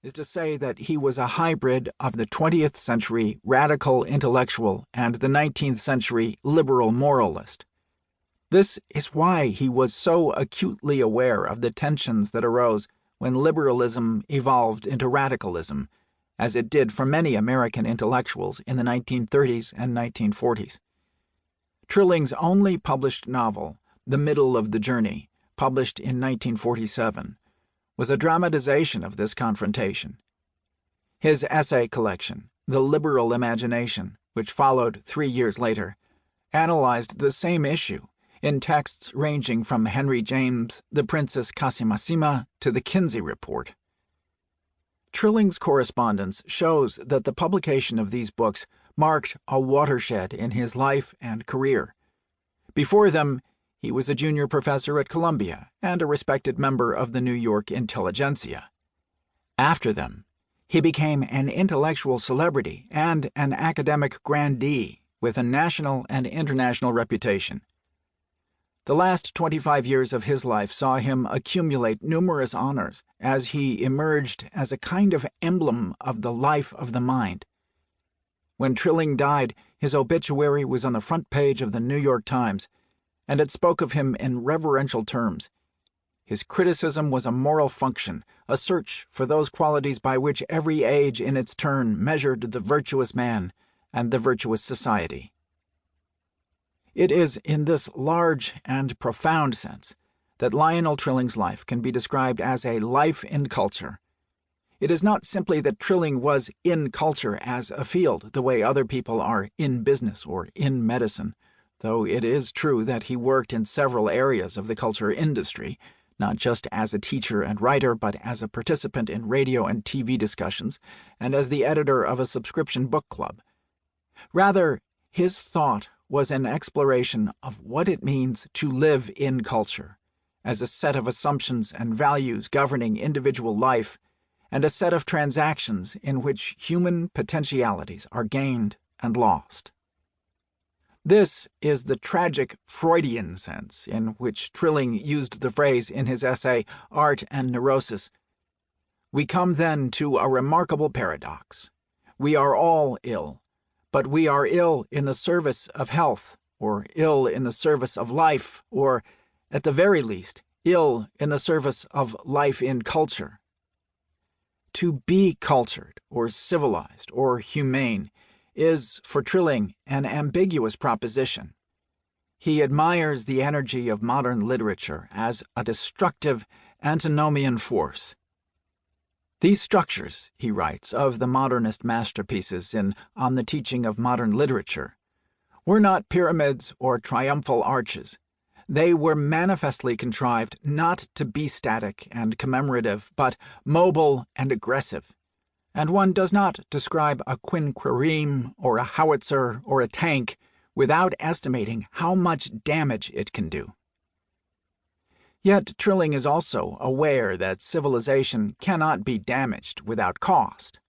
is to say that he was a hybrid of the 20th century radical intellectual and the 19th century liberal moralist. This is why he was so acutely aware of the tensions that arose when liberalism evolved into radicalism, as it did for many American intellectuals in the 1930s and 1940s. Trilling's only published novel, The Middle of the Journey, published in 1947, was a dramatization of this confrontation. His essay collection, The Liberal Imagination, which followed 3 years later, analyzed the same issue in texts ranging from Henry James' The Princess Casamassima to the Kinsey Report. Trilling's correspondence shows that the publication of these books marked a watershed in his life and career. Before them, he was a junior professor at Columbia and a respected member of the New York intelligentsia. After them, he became an intellectual celebrity and an academic grandee with a national and international reputation. The last 25 years of his life saw him accumulate numerous honors as he emerged as a kind of emblem of the life of the mind. When Trilling died, his obituary was on the front page of the New York Times, and it spoke of him in reverential terms. His criticism was a moral function, a search for those qualities by which every age in its turn measured the virtuous man and the virtuous society. It is in this large and profound sense that Lionel Trilling's life can be described as a life in culture. It is not simply that Trilling was in culture as a field, the way other people are in business or in medicine, though it is true that he worked in several areas of the culture industry, not just as a teacher and writer, but as a participant in radio and TV discussions, and as the editor of a subscription book club. Rather, his thought was an exploration of what it means to live in culture, as a set of assumptions and values governing individual life, and a set of transactions in which human potentialities are gained and lost. This is the tragic Freudian sense in which Trilling used the phrase in his essay Art and Neurosis. We come then to a remarkable paradox. We are all ill, but we are ill in the service of health, or ill in the service of life, or, at the very least, ill in the service of life in culture. To be cultured, or civilized, or humane is, for Trilling, an ambiguous proposition. He admires the energy of modern literature as a destructive antinomian force. These structures, he writes, of the modernist masterpieces in On the Teaching of Modern Literature, were not pyramids or triumphal arches. They were manifestly contrived not to be static and commemorative, but mobile and aggressive. And one does not describe a quinquereme or a howitzer or a tank without estimating how much damage it can do. Yet Trilling is also aware that civilization cannot be damaged without cost.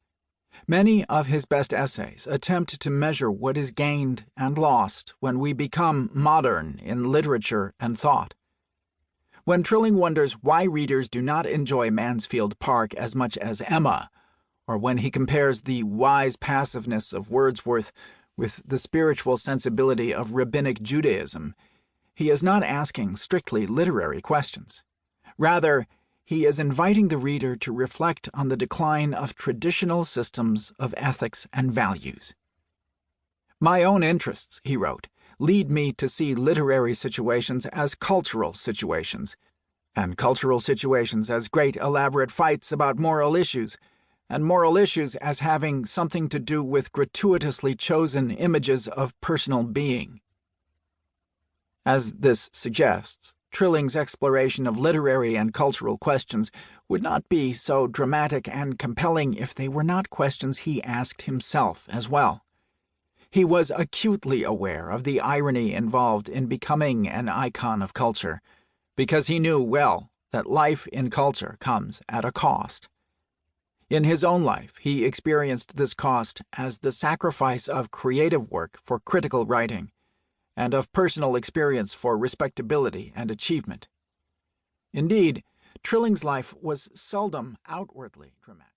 Many of his best essays attempt to measure what is gained and lost when we become modern in literature and thought. When Trilling wonders why readers do not enjoy Mansfield Park as much as Emma, or when he compares the wise passiveness of Wordsworth with the spiritual sensibility of rabbinic Judaism, he is not asking strictly literary questions. Rather, he is inviting the reader to reflect on the decline of traditional systems of ethics and values. My own interests, he wrote, lead me to see literary situations as cultural situations, and cultural situations as great elaborate fights about moral issues, and moral issues as having something to do with gratuitously chosen images of personal being. As this suggests, Trilling's exploration of literary and cultural questions would not be so dramatic and compelling if they were not questions he asked himself as well. He was acutely aware of the irony involved in becoming an icon of culture, because he knew well that life in culture comes at a cost. In his own life, he experienced this cost as the sacrifice of creative work for critical writing, and of personal experience for respectability and achievement. Indeed, Trilling's life was seldom outwardly dramatic.